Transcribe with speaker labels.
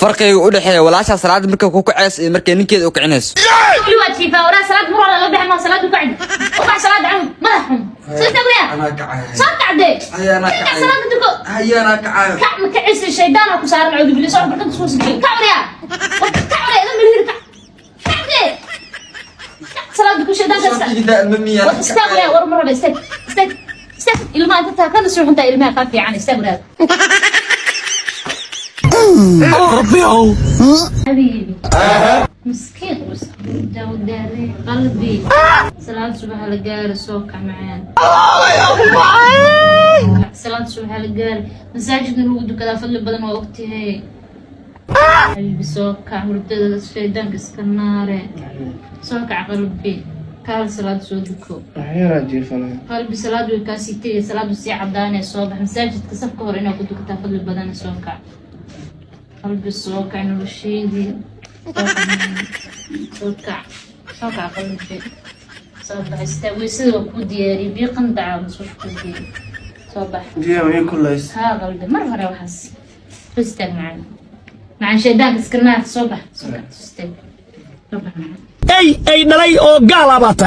Speaker 1: فرقي ودحيه ولاasha salaad markay ku kaceys markay ninkeed u kicinayso
Speaker 2: wali waa jiifa wala salaad mar wala la bixma salaad u kacid u kac salaad cun madaxum sida wiya
Speaker 1: ana kacay
Speaker 2: soo kacde
Speaker 1: ayana kacay
Speaker 2: salaad duko
Speaker 1: ayana kacay
Speaker 2: kac ma kacis shaydaan ku saaran cud bilis oo barkad soo sigay kacriya kacriya idan milhir kacde salaad ku shaydaan kasta istaagriya war mar wala istaag ilma inta kana soo xunta ilma ka fiican istaagriya
Speaker 3: ربي
Speaker 2: حبيبي مسكين داري قلبي صلاة صبح لقاري سوكع معين صلاة صبح لقاري مساجد نرود كذا فضل بدن وقتي هي حبيبي سوكع وردد الشيطان كسكناري سوكع قلبي كار صلاة سودكو قلبي صلاة وكاسيتي صلاة وسيعة داني صبح مساجد كسفك هورينا كنت كتاب فضل بدن سوكع قلبي السوكع نرشيدي سوكع قلبي صبح استوي سوى كودياري بيقندع وصوش كودياري صبح
Speaker 3: دي كلها
Speaker 2: ها قلبي مرة وحس فستك معنا مع شيدان سكرنات صبح تستك صبح معنا
Speaker 3: اي نلاي او قالبات